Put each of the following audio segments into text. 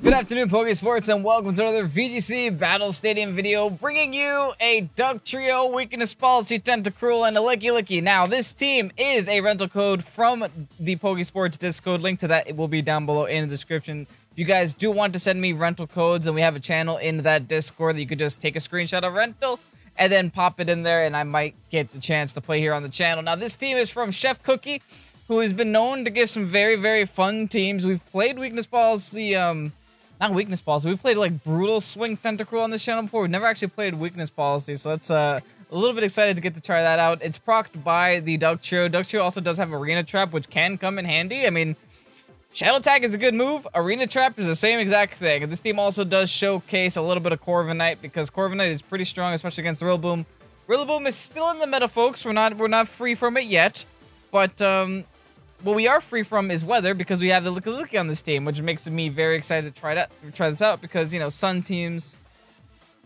Good afternoon, Pokésports, and welcome to another VGC Battle Stadium video, bringing you a Duck Trio, Weakness Policy, Tentacruel, and a Licky Licky. Now, this team is a rental code from the Pokésports Discord. Link to that will be down below in the description. If you guys do want to send me rental codes, and we have a channel in that Discord that you could just take a screenshot of rental and then pop it in there, and I might get the chance to play here on the channel. Now, this team is from Chefcookieee, who has been known to give some very, very fun teams. We've played Weakness Policy, not Weakness Policy. We've played like Brutal Swing Tentacruel on this channel before. We've never actually played Weakness Policy, so that's a little bit excited to get to try that out. It's procced by the Duck Trio. Duck Trio also does have Arena Trap, which can come in handy. I mean, Shadow Tag is a good move. Arena Trap is the same exact thing. And this team also does showcase a little bit of Corviknight because Corviknight is pretty strong, especially against Rillaboom. Rillaboom is still in the meta, folks. We're not free from it yet, but what we are free from is weather because we have the Licky Licky on this team, which makes me very excited to try this out because, you know, sun teams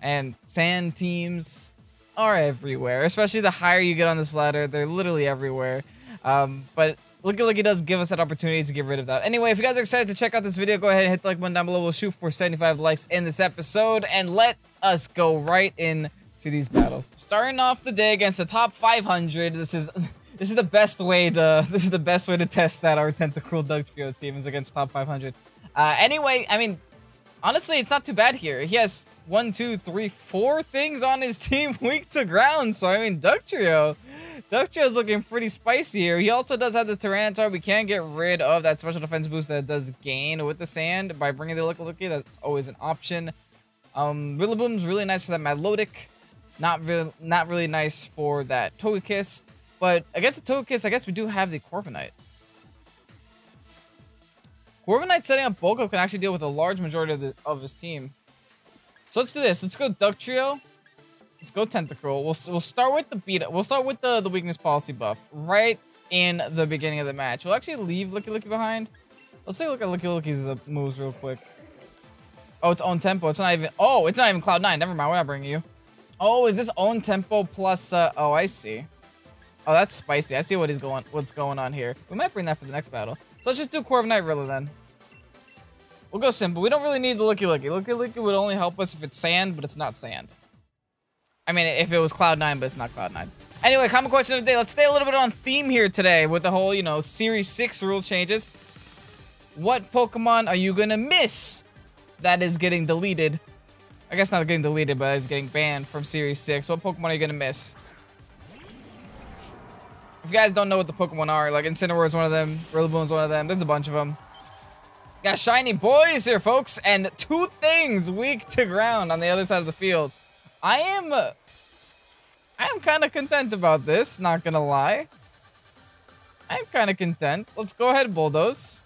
and sand teams are everywhere, especially the higher you get on this ladder. They're literally everywhere. But Licky Licky does give us that opportunity to get rid of that. Anyway, if you guys are excited to check out this video, go ahead and hit the like button down below. We'll shoot for 75 likes in this episode, and let us go right in to these battles. Starting off the day against the top 500. This is the best way to test that our Tentacruel Duck Trio team is against top 500. Anyway, I mean, honestly, it's not too bad here. He has 1, 2, 3, 4 things on his team weak to ground. So I mean, Duck Trio is looking pretty spicy here. He also does have the Tyranitar. We can get rid of that special defense boost that does gain with the sand by bringing the Licky Licky. That's always an option. Rillaboom's really nice for that Milotic. Not really nice for that Togekiss. But against the Togekiss, I guess we do have the Corviknight. Corviknight setting up bulk up can actually deal with a large majority of his team. So let's do this. Let's go Duck Trio. Let's go Tentacruel. We'll start with the beat. We'll start with the Weakness Policy buff right in the beginning of the match. We'll actually leave Licky Licky behind. Let's take a look at Licky Licky's moves real quick. Oh, it's own tempo. It's not even. Oh, it's not even Cloud 9. Never mind. We're not bringing you. Oh, is this own tempo plus? Oh, I see. Oh, that's spicy. I see what's going on here. We might bring that for the next battle. So let's just do Corviknight Rilla then. We'll go simple. We don't really need the Licky Licky. Licky Licky would only help us if it's sand, but it's not sand. I mean, if it was Cloud 9, but it's not Cloud 9. Anyway, common question of the day. Let's stay a little bit on theme here today with the whole, you know, Series 6 rule changes. What Pokemon are you gonna miss that is getting deleted? I guess not getting deleted, but is getting banned from Series 6. What Pokemon are you gonna miss? If you guys don't know what the Pokemon are, like Incineroar is one of them, Rillaboom is one of them, there's a bunch of them. Got shiny boys here, folks, and 2 things weak to ground on the other side of the field. I am kind of content about this, not gonna lie. I'm kind of content. Let's go ahead and bulldoze.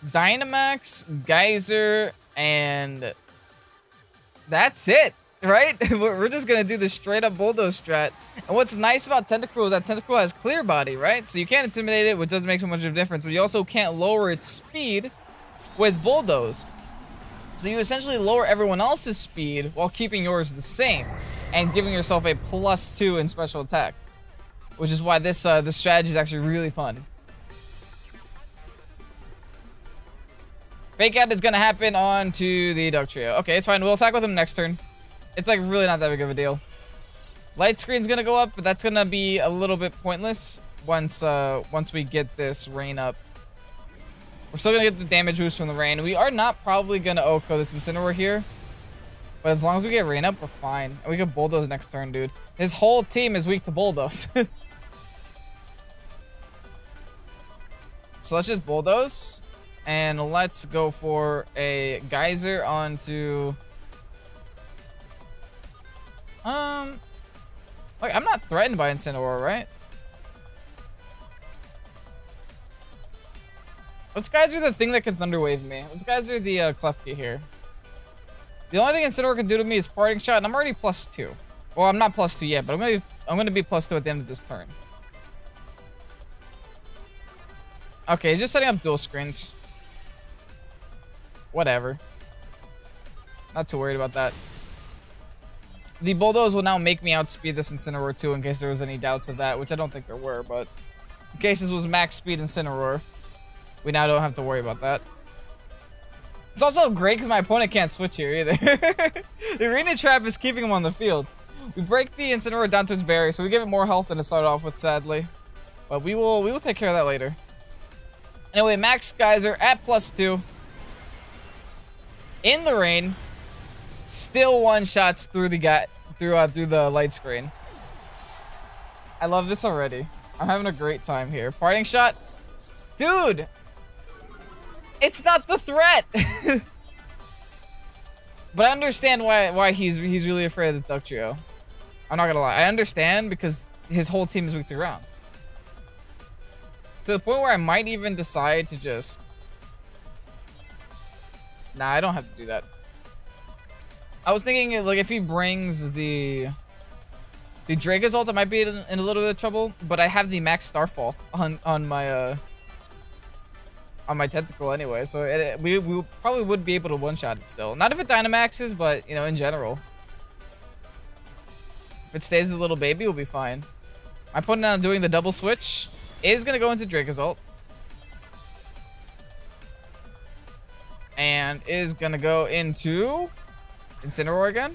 Dynamax, Geyser, and that's it. Right? We're just gonna do the straight up bulldoze strat. And what's nice about Tentacruel is that Tentacruel has clear body, right? So you can't intimidate it, which doesn't make so much of a difference, but you also can't lower its speed with bulldoze. So you essentially lower everyone else's speed while keeping yours the same and giving yourself a +2 in special attack, which is why this strategy is actually really fun. Fake out is gonna happen onto the Duck Trio. Okay, it's fine. We'll attack with him next turn. It's like really not that big of a deal. Light screen's gonna go up, but that's gonna be a little bit pointless once we get this rain up. We're still gonna get the damage boost from the rain. We are not probably gonna OHKO this Incineroar here, but as long as we get rain up, we're fine. And we can bulldoze next turn, dude. His whole team is weak to bulldoze. So let's just bulldoze, and let's go for a Geyser onto. Like, I'm not threatened by Incineroar, right? Let's Geyser the thing that can Thunder Wave me. Let's Geyser the Klefki here. The only thing Incineroar can do to me is Parting Shot, and I'm already +2. Well, I'm not +2 yet, but I'm gonna be +2 at the end of this turn. Okay, he's just setting up dual screens. Whatever. Not too worried about that. The bulldoze will now make me outspeed this Incineroar too, in case there was any doubts of that, which I don't think there were, but in case this was max speed Incineroar, we now don't have to worry about that. It's also great because my opponent can't switch here either. The arena trap is keeping him on the field. We break the Incineroar down to its barrier, so we give it more health than to start off with, sadly. But we will take care of that later. Anyway, Max Geyser at +2. In the rain. Still one-shots through the light screen. I love this already. I'm having a great time here. Parting shot. Dude! It's not the threat! But I understand why he's really afraid of the Duck Trio. I'm not gonna lie. I understand because his whole team is weak to ground. To the point where I might even decide to just... Nah, I don't have to do that. I was thinking, like, if he brings the Dracozolt, I might be in a little bit of trouble. But I have the Max Starfall on my Tentacruel anyway, so we probably would be able to one-shot it still. Not if it Dynamaxes, but, you know, in general. If it stays as a little baby, we'll be fine. My opponent now doing the double switch is going to go into Dracozolt. And is going to go into Incineroar again.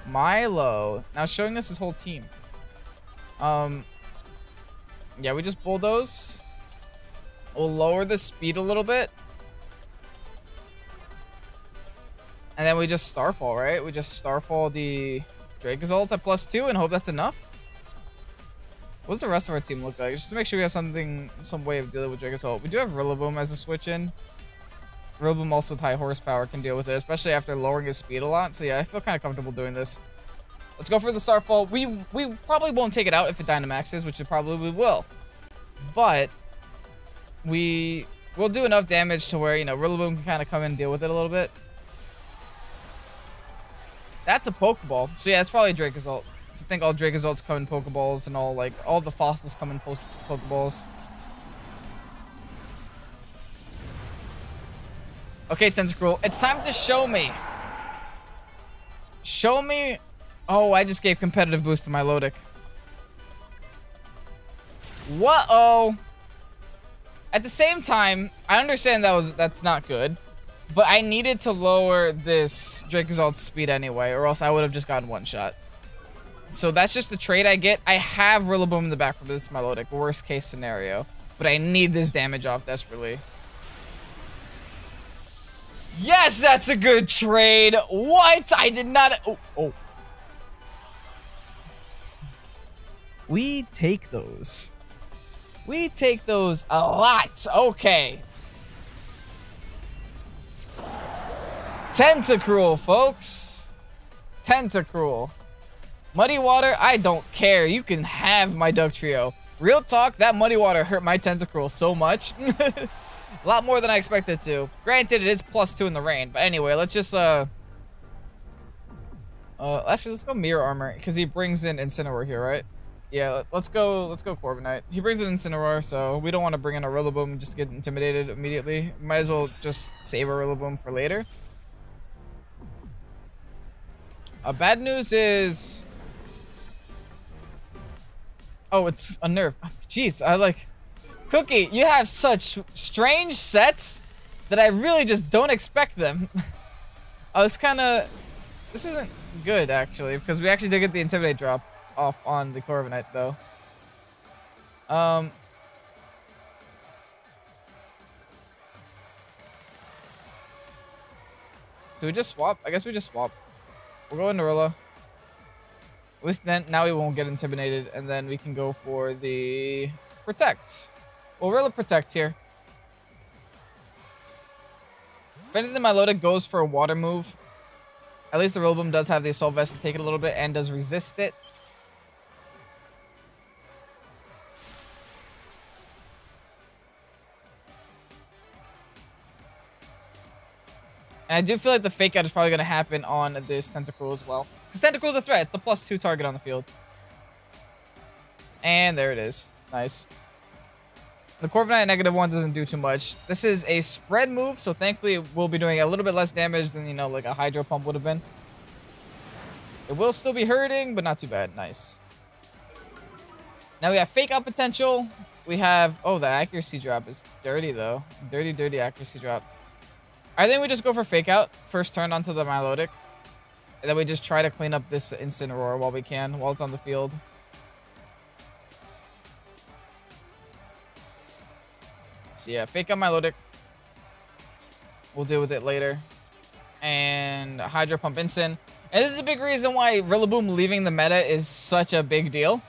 Milo. Now showing us his whole team. Yeah, we just bulldoze. We'll lower the speed a little bit. And then we just Starfall, right? We just Starfall the Dracozolt at +2 and hope that's enough. What does the rest of our team look like? Just to make sure we have some way of dealing with Dracozolt. We do have Rillaboom as a switch in. Rillaboom also with high horsepower can deal with it, especially after lowering his speed a lot. So yeah, I feel kind of comfortable doing this. Let's go for the Starfall. We probably won't take it out if it Dynamaxes, which it probably will. But we will do enough damage to where, you know, Rillaboom can kind of come in and deal with it a little bit. That's a Pokeball. So yeah, it's probably Dracozolt. I think all Dracozolts come in Pokeballs and all the fossils come in Pokeballs. Okay, Tentacruel, it's time to show me. Show me. Oh, I just gave competitive boost to my Lodic. Whoa. At the same time, I understand that's not good, but I needed to lower this Dracozolt's speed anyway, or else I would have just gotten one shot. So that's just the trade I get. I have Rillaboom in the back for this Milotic, worst case scenario, but I need this damage off desperately. Yes, that's a good trade. What? I did not. Oh. We take those. We take those a lot. Okay. Tentacruel, folks. Tentacruel. Muddy Water, I don't care. You can have my Duck Trio. Real talk, that Muddy Water hurt my Tentacruel so much. A lot more than I expected to. Granted, it is +2 in the rain. But anyway, let's just, actually, let's go Mirror Armor. Because he brings in Incineroar here, right? Yeah, let's go Corviknight. He brings in Incineroar, so we don't want to bring in a Rillaboom just to get intimidated immediately. Might as well just save a Rillaboom for later. Bad news is... Oh, it's a nerf. Jeez, I like... Cookie, you have such strange sets that I really just don't expect them. I was kind of... This isn't good, actually, because we actually did get the Intimidate drop off on the Corviknight, though. Do we just swap? I guess we just swap. We'll go into Rilla. At least then, now we won't get intimidated, and then we can go for the Protect. We'll Rilla Protect here. If anything, my Lodic goes for a water move. At least the Rillaboom does have the Assault Vest to take it a little bit and does resist it. And I do feel like the Fake Out is probably going to happen on this Tentacruel as well. Because Tentacruel's a threat. It's the +2 target on the field. And there it is. Nice. The Corviknight -1 doesn't do too much. This is a spread move, so thankfully we'll be doing a little bit less damage than, you know, like a Hydro Pump would have been. It will still be hurting, but not too bad. Nice. Now we have Fake Out potential. We have... Oh, the accuracy drop is dirty, though. Dirty, dirty accuracy drop. I think we just go for Fake Out. First turn onto the Milotic. And then we just try to clean up this Incineroar while we can, while it's on the field. So yeah, Fake Out Milotic. We'll deal with it later. And Hydro Pump Incin. And this is a big reason why Rillaboom leaving the meta is such a big deal.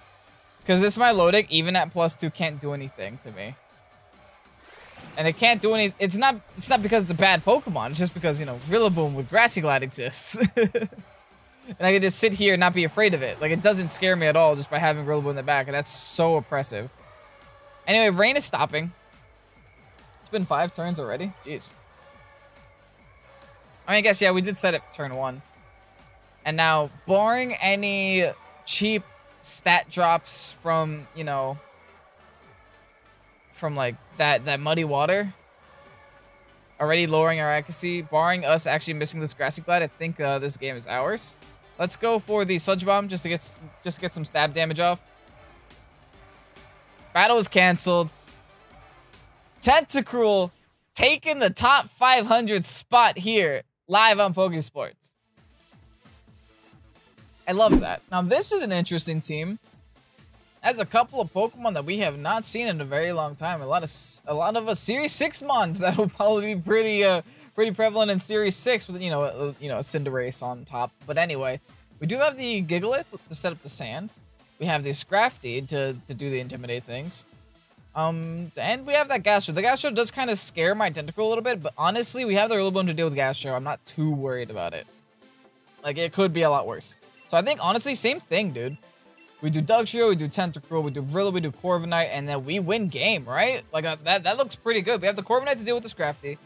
Because this Milotic, even at +2, can't do anything to me. And it can't do any. It's not because it's a bad Pokemon. It's just because, you know, Rillaboom with Grassy Glide exists. And I can just sit here and not be afraid of it. Like, it doesn't scare me at all just by having Rillaboom in the back. And that's so oppressive. Anyway, Rain is stopping. It's been 5 turns already. Jeez. I mean, I guess, yeah, we did set it turn 1. And now, barring any cheap stat drops from, you know, from like that muddy water, already lowering our accuracy, barring us actually missing this Grassy Glide, I think this game is ours. Let's go for the Sludge Bomb just to get some stab damage off. Battle is canceled. Tentacruel taking the top 500 spot here live on Pokésports. I love that. Now, this is an interesting team. Has a couple of Pokemon that we have not seen in a very long time. A lot of Series 6 mons that will probably be pretty prevalent in Series 6 with, you know, a Cinderace on top. But anyway, we do have the Gigalith to set up the sand. We have the Scrafty to do the Intimidate things. And we have that Gastro. The Gastro does kind of scare my Tentacruel a little bit, but honestly, we have the Rillaboom to deal with Gastro. I'm not too worried about it. Like, it could be a lot worse. So I think, honestly, same thing, dude. We do Dugtrio, we do Tentacruel, we do Brillo, we do Corviknight, and then we win game, right? Like, that looks pretty good. We have the Corviknight to deal with the Scrafty.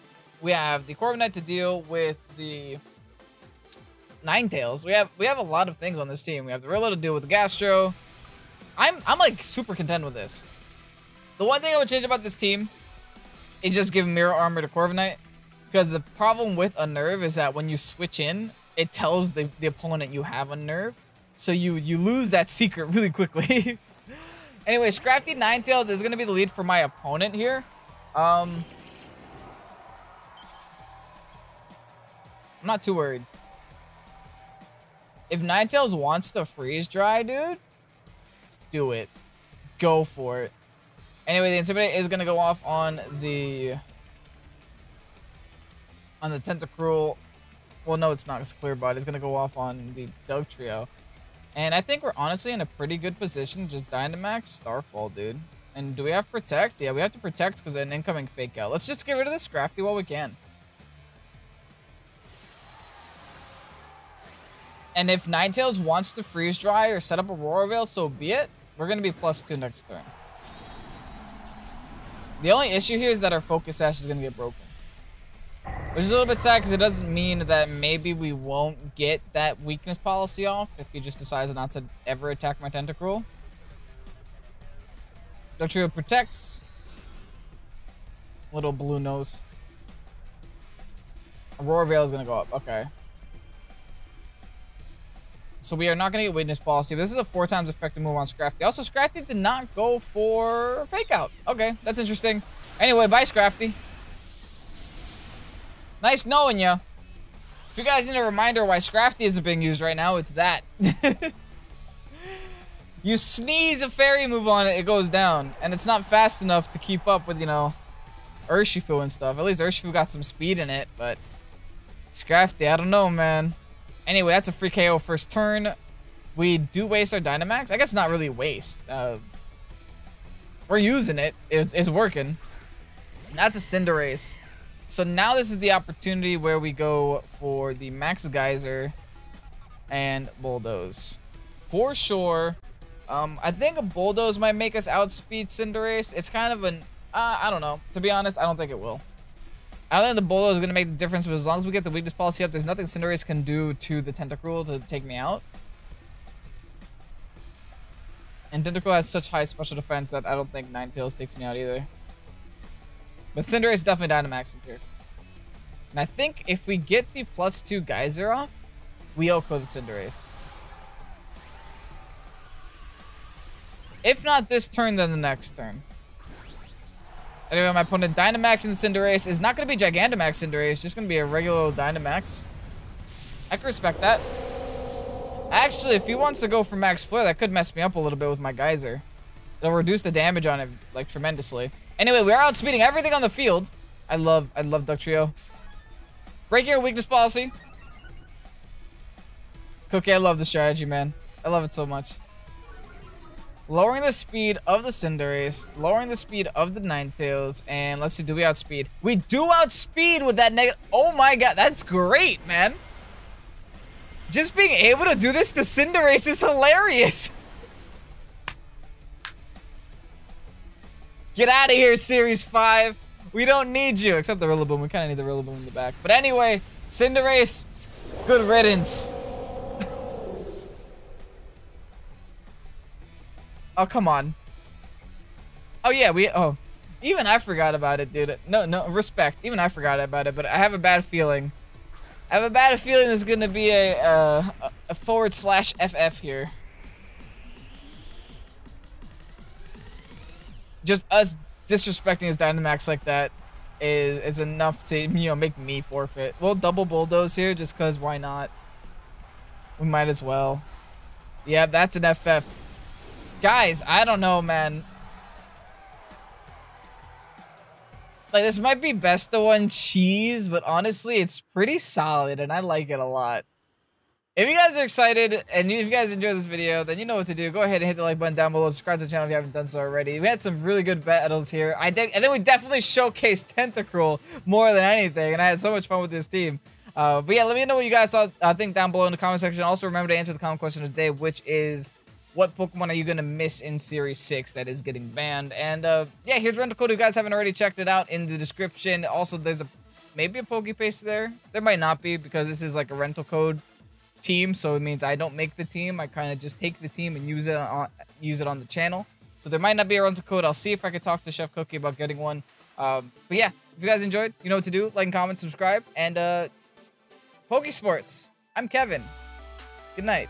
We have the Corviknight to deal with the Ninetales. We have a lot of things on this team. We have the Rillo to deal with the Gastro. I'm like super content with this. The one thing I would change about this team is just give Mirror Armor to Corviknight, because the problem with a Nerve is that when you switch in, it tells the opponent you have a Nerve. So you lose that secret really quickly. Anyway, Scrafty Ninetales is going to be the lead for my opponent here. I'm not too worried. If Ninetales wants to Freeze Dry, dude, do it. Go for it. Anyway, the Intimidate is going to go off on the Tentacruel. Well, no, it's not. It's Clear Bud. It's going to go off on the Dugtrio. And I think we're honestly in a pretty good position. Just Dynamax, Starfall, dude. And do we have Protect? Yeah, we have to Protect because of an incoming Fake Out. Let's just get rid of this Scrafty while we can. And if Ninetales wants to Freeze Dry or set up a Aurora Veil, so be it. We're going to be +2 next turn. The only issue here is that our Focus Sash is going to get broken. Which is a little bit sad because it doesn't mean that maybe we won't get that weakness policy off if he just decides not to ever attack my Tentacruel. Dugtrio protects. Little blue nose. Aurora Veil is going to go up. Okay. So we are not going to get weakness policy. This is a 4 times effective move on Scrafty. Also, Scrafty did not go for Fake Out. Okay, that's interesting. Anyway, bye, Scrafty. Nice knowing ya. If you guys need a reminder why Scrafty isn't being used right now, it's that. You sneeze a fairy move on it, it goes down. And it's not fast enough to keep up with, you know, Urshifu and stuff. At least Urshifu got some speed in it, but Scrafty, I don't know, man. Anyway, that's a free KO first turn. We do waste our Dynamax. I guess not really waste. We're using it. It's working. That's a Cinderace. So now this is the opportunity where we go for the Max Geyser and Bulldoze. For sure. I think a Bulldoze might make us outspeed Cinderace. It's kind of an... I don't know. To be honest, I don't think it will. I don't think the Bulldoze is going to make the difference, but as long as we get the weakness policy up, there's nothing Cinderace can do to the Tentacruel to take me out. And Tentacruel has such high special defense that I don't think Ninetales takes me out either. But Cinderace is definitely Dynamaxing here. And I think if we get the +2 Geyser off, we OHKO the Cinderace. If not this turn, then the next turn. Anyway, my opponent Dynamax in the Cinderace is not going to be Gigantamax Cinderace. It's just going to be a regular old Dynamax. I can respect that. Actually, if he wants to go for Max Flare, that could mess me up a little bit with my Geyser. It'll reduce the damage on it, like, tremendously. Anyway, we are outspeeding everything on the field. I love Duck Trio. Breaking your weakness policy. Cookie, I love the strategy, man. I love it so much. Lowering the speed of the Cinderace, lowering the speed of the Ninetales, and let's see, do we outspeed? We do outspeed with that negative. Oh my god, that's great, man. Just being able to do this to Cinderace is hilarious. Get out of here, Series 5. We don't need you, except the Rillaboom. We kind of need the Rillaboom in the back. But anyway, Cinderace, good riddance. Oh, come on. Oh, yeah, even I forgot about it, dude. No, respect. Even I forgot about it, but I have a bad feeling. I have a bad feeling there's going to be a /FF here. Just us disrespecting his Dynamax like that is enough to, you know, make me forfeit. We'll double Bulldoze here just because why not? We might as well. Yeah, that's an FF. Guys, I don't know, man. Like, this might be best of one cheese, but honestly, it's pretty solid, and I like it a lot. If you guys are excited, and if you guys enjoyed this video, then you know what to do. Go ahead and hit the like button down below. Subscribe to the channel if you haven't done so already. We had some really good battles here. And then we definitely showcased Tentacruel more than anything, and I had so much fun with this team. But yeah, let me know what you guys think down below in the comment section. Also, remember to answer the comment question of the day, which is, what Pokemon are you going to miss in Series 6 that is getting banned? And yeah, here's rental code if you guys haven't already checked it out in the description. Also, there's maybe a Pokepaste there. There might not be because this is like a rental code team, so it means I don't make the team. I kind of just take the team and use it on the channel. So there might not be a rental code. I'll see if I can talk to Chefcookieee about getting one. But yeah, if you guys enjoyed, you know what to do. Like and comment, subscribe, and Pokésports. I'm Kevin. Good night.